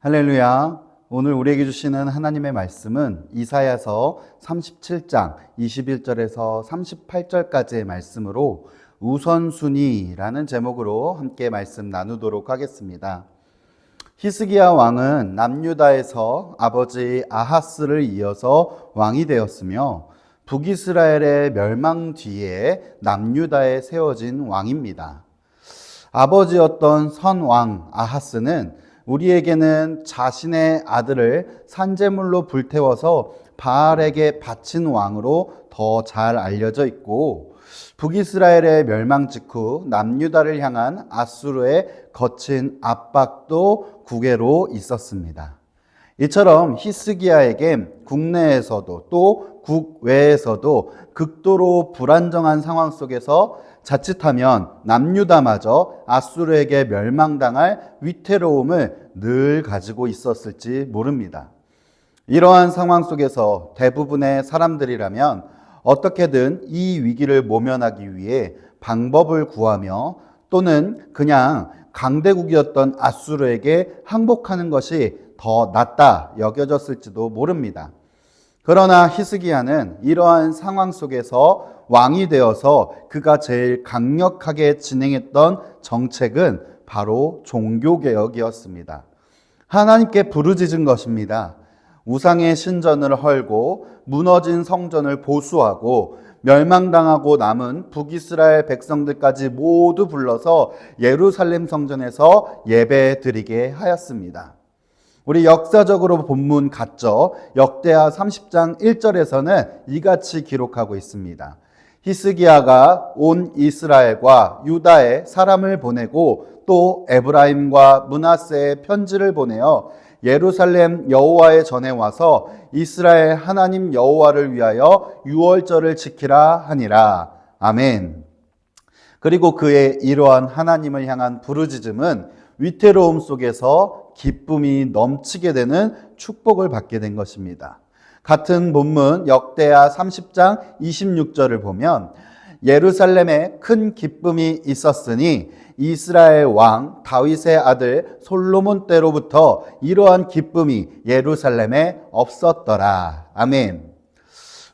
할렐루야. 오늘 우리에게 주시는 하나님의 말씀은 이사야서 37장 21절에서 38절까지의 말씀으로 우선순위라는 제목으로 함께 말씀 나누도록 하겠습니다. 히스기야 왕은 남유다에서 아버지 아하스를 이어서 왕이 되었으며 북이스라엘의 멸망 뒤에 남유다에 세워진 왕입니다. 아버지였던 선왕 아하스는 우리에게는 자신의 아들을 산제물로 불태워서 바알에게 바친 왕으로 더 잘 알려져 있고, 북이스라엘의 멸망 직후 남유다를 향한 아수르의 거친 압박도 국외로 있었습니다. 이처럼 히스기야에게 국내에서도 또 국외에서도 극도로 불안정한 상황 속에서 자칫하면 남유다마저 아수르에게 멸망당할 위태로움을 늘 가지고 있었을지 모릅니다. 이러한 상황 속에서 대부분의 사람들이라면 어떻게든 이 위기를 모면하기 위해 방법을 구하며 또는 그냥 강대국이었던 아수르에게 항복하는 것이 더 낫다 여겨졌을지도 모릅니다. 그러나 히스기야는 이러한 상황 속에서 왕이 되어서 그가 제일 강력하게 진행했던 정책은 바로 종교개혁이었습니다. 하나님께 부르짖은 것입니다. 우상의 신전을 헐고 무너진 성전을 보수하고 멸망당하고 남은 북이스라엘 백성들까지 모두 불러서 예루살렘 성전에서 예배드리게 하였습니다. 우리 역사적으로 본문 같죠? 역대하 30장 1절에서는 이같이 기록하고 있습니다. 히스기야가 온 이스라엘과 유다에 사람을 보내고 또 에브라임과 므낫세에 편지를 보내어 예루살렘 여호와의 전에 와서 이스라엘 하나님 여호와를 위하여 유월절을 지키라 하니라. 아멘. 그리고 그의 이러한 하나님을 향한 부르짖음은 위태로움 속에서 기쁨이 넘치게 되는 축복을 받게 된 것입니다. 같은 본문 역대하 30장 26절을 보면 예루살렘에 큰 기쁨이 있었으니 이스라엘 왕 다윗의 아들 솔로몬 때로부터 이러한 기쁨이 예루살렘에 없었더라. 아멘.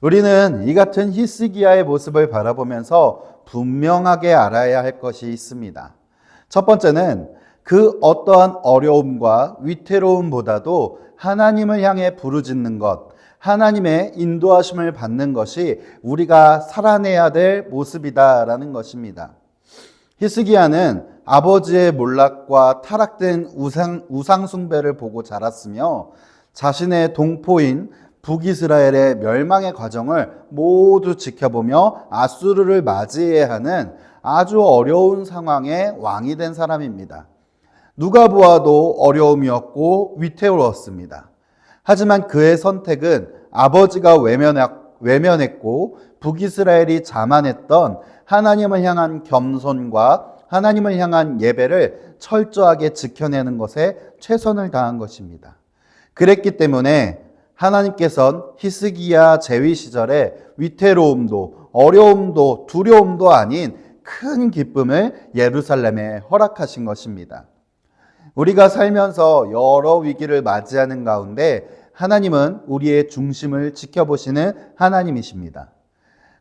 우리는 이 같은 히스기야의 모습을 바라보면서 분명하게 알아야 할 것이 있습니다. 첫 번째는 그 어떠한 어려움과 위태로움보다도 하나님을 향해 부르짖는 것, 하나님의 인도하심을 받는 것이 우리가 살아내야 될 모습이다라는 것입니다. 히스기야는 아버지의 몰락과 타락된 우상 숭배를 보고 자랐으며 자신의 동포인 북이스라엘의 멸망의 과정을 모두 지켜보며 아수르를 맞이해야 하는 아주 어려운 상황의 왕이 된 사람입니다. 누가 보아도 어려움이었고 위태로웠습니다. 하지만 그의 선택은 아버지가 외면했고 북이스라엘이 자만했던 하나님을 향한 겸손과 하나님을 향한 예배를 철저하게 지켜내는 것에 최선을 다한 것입니다. 그랬기 때문에 하나님께서는 히스기야 재위 시절에 위태로움도 어려움도 두려움도 아닌 큰 기쁨을 예루살렘에 허락하신 것입니다. 우리가 살면서 여러 위기를 맞이하는 가운데 하나님은 우리의 중심을 지켜보시는 하나님이십니다.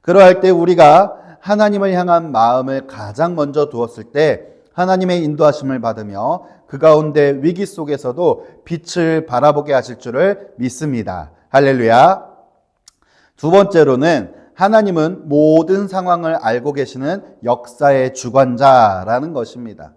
그러할 때 우리가 하나님을 향한 마음을 가장 먼저 두었을 때 하나님의 인도하심을 받으며 그 가운데 위기 속에서도 빛을 바라보게 하실 줄을 믿습니다. 할렐루야. 두 번째로는 하나님은 모든 상황을 알고 계시는 역사의 주관자라는 것입니다.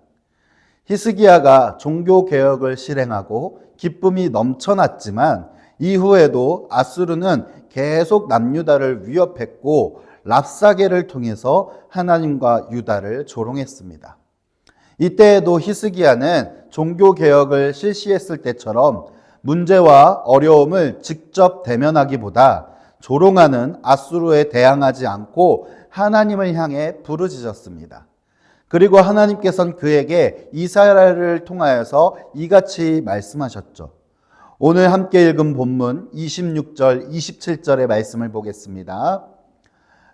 히스기야가 종교개혁을 실행하고 기쁨이 넘쳐났지만 이후에도 아수르는 계속 남유다를 위협했고 랍사게를 통해서 하나님과 유다를 조롱했습니다. 이때에도 히스기야는 종교개혁을 실시했을 때처럼 문제와 어려움을 직접 대면하기보다 조롱하는 아수르에 대항하지 않고 하나님을 향해 부르짖었습니다. 그리고 하나님께서는 그에게 이사야를 통하여서 이같이 말씀하셨죠. 오늘 함께 읽은 본문 26절, 27절의 말씀을 보겠습니다.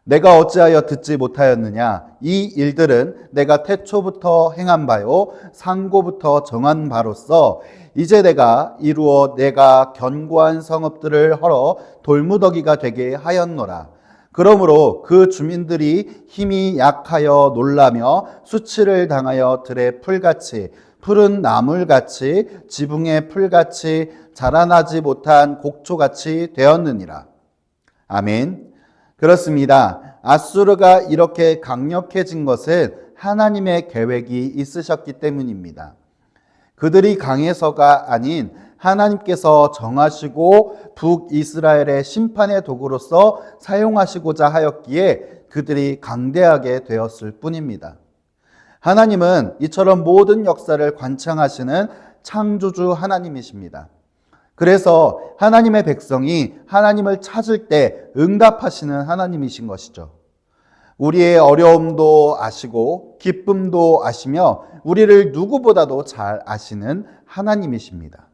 내가 어찌하여 듣지 못하였느냐? 이 일들은 내가 태초부터 행한 바요 상고부터 정한 바로서 이제 내가 이루어 내가 견고한 성읍들을 헐어 돌무더기가 되게 하였노라. 그러므로 그 주민들이 힘이 약하여 놀라며 수치를 당하여 들의 풀같이 푸른 나물같이 지붕의 풀같이 자라나지 못한 곡초같이 되었느니라. 아멘. 그렇습니다. 아수르가 이렇게 강력해진 것은 하나님의 계획이 있으셨기 때문입니다. 그들이 강해서가 아닌 하나님께서 정하시고 북이스라엘의 심판의 도구로서 사용하시고자 하였기에 그들이 강대하게 되었을 뿐입니다. 하나님은 이처럼 모든 역사를 관창하시는 창조주 하나님이십니다. 그래서 하나님의 백성이 하나님을 찾을 때 응답하시는 하나님이신 것이죠. 우리의 어려움도 아시고 기쁨도 아시며 우리를 누구보다도 잘 아시는 하나님이십니다.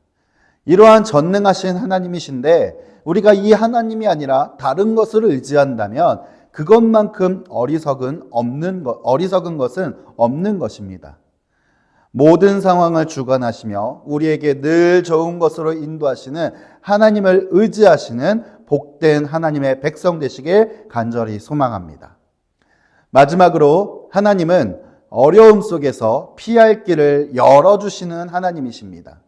이러한 전능하신 하나님이신데 우리가 이 하나님이 아니라 다른 것을 의지한다면 그것만큼 어리석은 것은 없는 것입니다. 모든 상황을 주관하시며 우리에게 늘 좋은 것으로 인도하시는 하나님을 의지하시는 복된 하나님의 백성 되시길 간절히 소망합니다. 마지막으로 하나님은 어려움 속에서 피할 길을 열어주시는 하나님이십니다.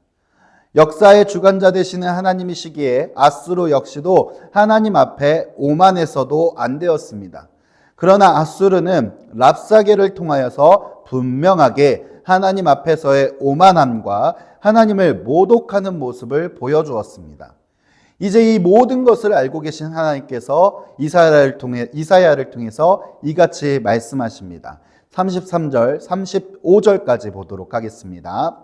역사의 주관자 되시는 하나님이시기에 아수르 역시도 하나님 앞에 오만해서도 안 되었습니다. 그러나 아수르는 랍사게를 통하여서 분명하게 하나님 앞에서의 오만함과 하나님을 모독하는 모습을 보여주었습니다. 이제 이 모든 것을 알고 계신 하나님께서 이사야를 통해서 이같이 말씀하십니다. 33절, 35절까지 보도록 하겠습니다.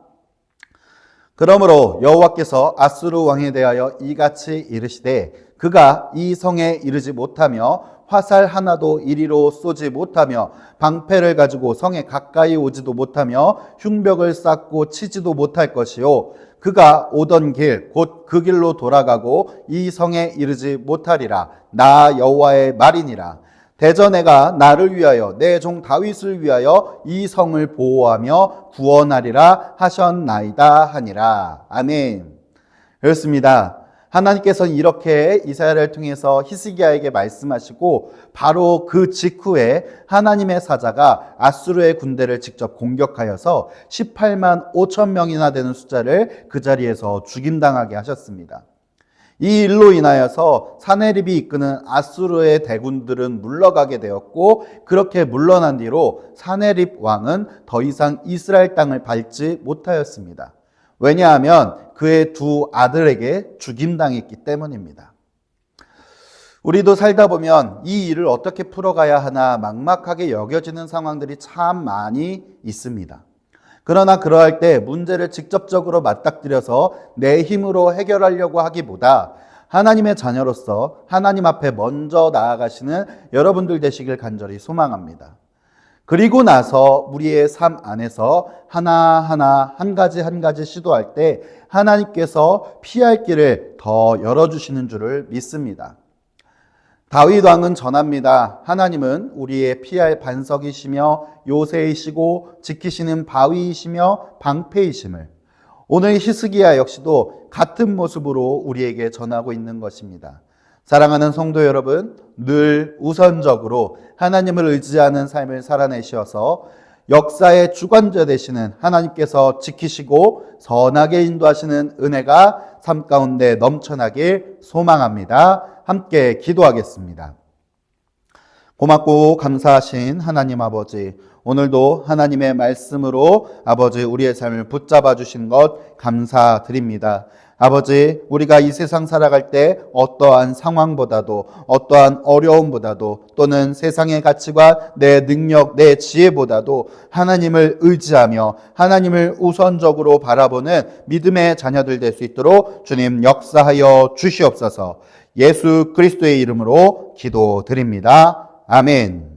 그러므로 여호와께서 아수르 왕에 대하여 이같이 이르시되 그가 이 성에 이르지 못하며 화살 하나도 이리로 쏘지 못하며 방패를 가지고 성에 가까이 오지도 못하며 흉벽을 쌓고 치지도 못할 것이요 그가 오던 길 곧 그 길로 돌아가고 이 성에 이르지 못하리라. 나 여호와의 말이니라. 대저 내가 나를 위하여 내 종 다윗을 위하여 이 성을 보호하며 구원하리라 하셨나이다 하니라. 아멘. 그렇습니다. 하나님께서는 이렇게 이사야를 통해서 히스기야에게 말씀하시고 바로 그 직후에 하나님의 사자가 아수르의 군대를 직접 공격하여서 18만 5천 명이나 되는 숫자를 그 자리에서 죽임당하게 하셨습니다. 이 일로 인하여서 사네립이 이끄는 아수르의 대군들은 물러가게 되었고 그렇게 물러난 뒤로 사네립 왕은 더 이상 이스라엘 땅을 밟지 못하였습니다. 왜냐하면 그의 두 아들에게 죽임당했기 때문입니다. 우리도 살다 보면 이 일을 어떻게 풀어가야 하나 막막하게 여겨지는 상황들이 참 많이 있습니다. 그러나 그러할 때 문제를 직접적으로 맞닥뜨려서 내 힘으로 해결하려고 하기보다 하나님의 자녀로서 하나님 앞에 먼저 나아가시는 여러분들 되시길 간절히 소망합니다. 그리고 나서 우리의 삶 안에서 하나하나 한 가지 시도할 때 하나님께서 피할 길을 더 열어주시는 줄을 믿습니다. 다윗 왕은 전합니다. 하나님은 우리의 피할 반석이시며 요새이시고 지키시는 바위이시며 방패이심을. 오늘 히스기야 역시도 같은 모습으로 우리에게 전하고 있는 것입니다. 사랑하는 성도 여러분, 늘 우선적으로 하나님을 의지하는 삶을 살아내셔서 역사의 주관자 되시는 하나님께서 지키시고 선하게 인도하시는 은혜가 삶 가운데 넘쳐나길 소망합니다. 함께 기도하겠습니다. 고맙고 감사하신 하나님 아버지, 오늘도 하나님의 말씀으로 아버지 우리의 삶을 붙잡아 주신 것 감사드립니다. 아버지, 우리가 이 세상 살아갈 때 어떠한 상황보다도 어떠한 어려움보다도 또는 세상의 가치관, 내 능력, 내 지혜보다도 하나님을 의지하며 하나님을 우선적으로 바라보는 믿음의 자녀들 될 수 있도록 주님 역사하여 주시옵소서. 예수 그리스도의 이름으로 기도드립니다. 아멘.